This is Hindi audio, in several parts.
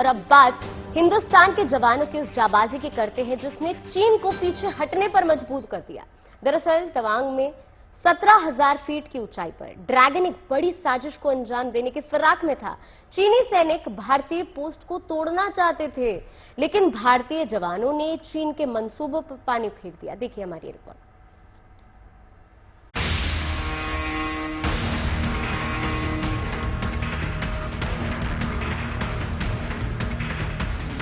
और अब बात हिंदुस्तान के जवानों की उस जाबाजी की करते हैं जिसने चीन को पीछे हटने पर मजबूर कर दिया। दरअसल तवांग में 17,000 फीट की ऊंचाई पर ड्रैगन एक बड़ी साजिश को अंजाम देने की फिराक में था। चीनी सैनिक भारतीय पोस्ट को तोड़ना चाहते थे, लेकिन भारतीय जवानों ने चीन के मंसूबों पर पानी फेर दिया। देखिए हमारी रिपोर्ट।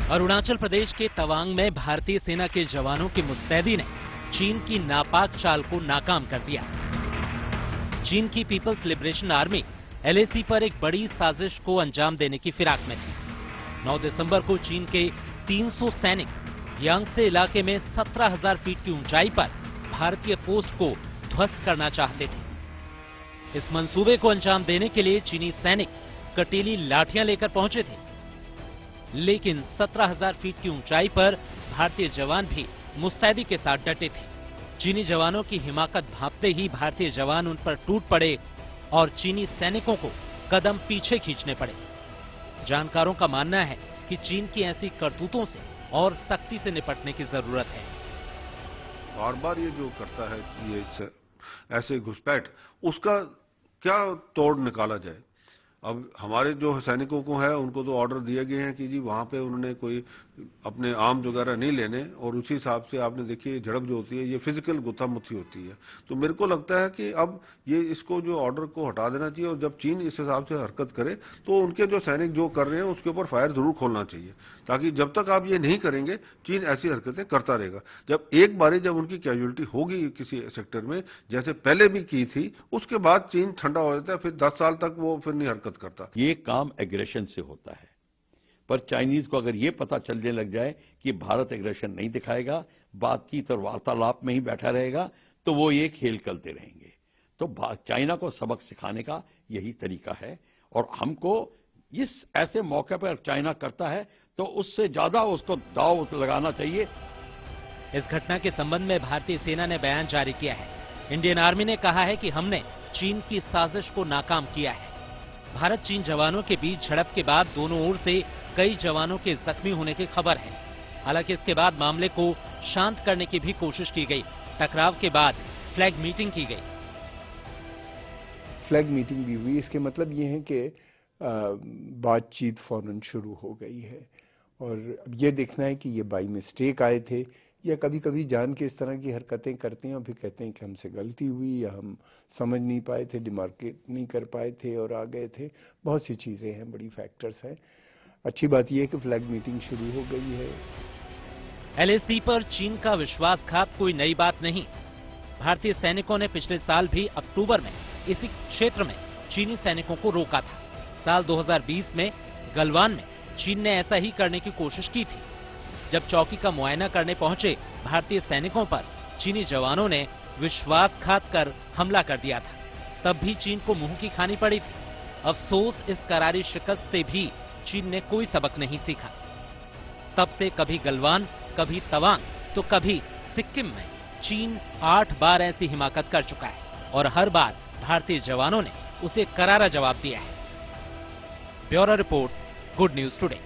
अरुणाचल प्रदेश के तवांग में भारतीय सेना के जवानों की मुस्तैदी ने चीन की नापाक चाल को नाकाम कर दिया। चीन की पीपल्स लिबरेशन आर्मी एलएसी पर एक बड़ी साजिश को अंजाम देने की फिराक में थी। 9 दिसंबर को चीन के 300 सैनिक यांगसे इलाके में 17,000 फीट की ऊंचाई पर भारतीय पोस्ट को ध्वस्त करना चाहते थे। इस मंसूबे को अंजाम देने के लिए चीनी सैनिक कटीली लाठियां लेकर पहुंचे थे, लेकिन 17,000 फीट की ऊंचाई पर भारतीय जवान भी मुस्तैदी के साथ डटे थे। चीनी जवानों की हिमाकत भांपते ही भारतीय जवान उन पर टूट पड़े और चीनी सैनिकों को कदम पीछे खींचने पड़े। जानकारों का मानना है कि चीन की ऐसी करतूतों से और सख्ती से निपटने की जरूरत है। बार बार ये जो करता है, ये ऐसे घुसपैठ, उसका क्या तोड़ निकाला जाए। अब हमारे जो सैनिकों को है उनको तो ऑर्डर दिए गए हैं कि जी वहां पे उन्होंने कोई अपने आर्म्स वगैरह नहीं लेने, और उसी हिसाब से आपने देखिए झड़प जो होती है ये फिजिकल गुत्थामुत्थी होती है। तो मेरे को लगता है कि अब ये इसको जो ऑर्डर को हटा देना चाहिए, और जब चीन इस हिसाब से हरकत करे तो उनके जो सैनिक जो कर रहे हैं उसके ऊपर फायर जरूर खोलना चाहिए, ताकि जब तक आप ये नहीं करेंगे चीन ऐसी हरकतें करता रहेगा। जब एक बारी जब उनकी कैजुअलिटी होगी किसी सेक्टर में, जैसे पहले भी की थी, उसके बाद चीन ठंडा हो जाता है, फिर 10 साल तक वो फिर नहीं हरकत करता। ये काम एग्रेशन से होता है, पर चाइनीज को अगर ये पता चलने लग जाए कि भारत एग्रेशन नहीं दिखाएगा, बातचीत और वार्तालाप में ही बैठा रहेगा, तो वो ये खेल खेलते रहेंगे। तो चाइना को सबक सिखाने का यही तरीका है, और हमको इस ऐसे मौके पर चाइना करता है तो उससे ज्यादा उसको दाव लगाना चाहिए। इस घटना के संबंध में भारतीय सेना ने बयान जारी किया है। इंडियन आर्मी ने कहा है कि हमने चीन की साजिश को नाकाम किया है। भारत चीन जवानों के बीच झड़प के बाद दोनों ओर से कई जवानों के जख्मी होने की खबर है। हालांकि इसके बाद मामले को शांत करने की भी कोशिश की गई। टकराव के बाद फ्लैग मीटिंग की गई। फ्लैग मीटिंग भी हुई। इसके मतलब ये है कि बातचीत फौरन शुरू हो गई है, और अब ये देखना है कि ये बाई मिस्टेक आए थे या कभी कभी जान के इस तरह की हरकतें करते हैं और फिर कहते हैं कि हमसे गलती हुई, या हम समझ नहीं पाए थे, डिमार्केट नहीं कर पाए थे और आ गए थे। बहुत सी चीज़ें हैं, बड़ी फैक्टर्स हैं। अच्छी बात यह है कि फ्लैग मीटिंग शुरू हो गई है। एलएसी पर चीन का विश्वासघात कोई नई बात नहीं। भारतीय सैनिकों ने पिछले साल भी अक्टूबर में इसी क्षेत्र में चीनी सैनिकों को रोका था। साल 2020 में गलवान में चीन ने ऐसा ही करने की कोशिश की थी। जब चौकी का मुआयना करने पहुंचे भारतीय सैनिकों पर चीनी जवानों ने विश्वासघात कर हमला कर दिया था। तब भी चीन को मुंह की खानी पड़ी थी। अफसोस, इस करारी शिकस्त से भी चीन ने कोई सबक नहीं सीखा। तब से कभी गलवान, कभी तवांग, तो कभी सिक्किम में चीन 8 बार ऐसी हिमाकत कर चुका है, और हर बार भारतीय जवानों ने उसे करारा जवाब दिया है। Bureau report, good news today.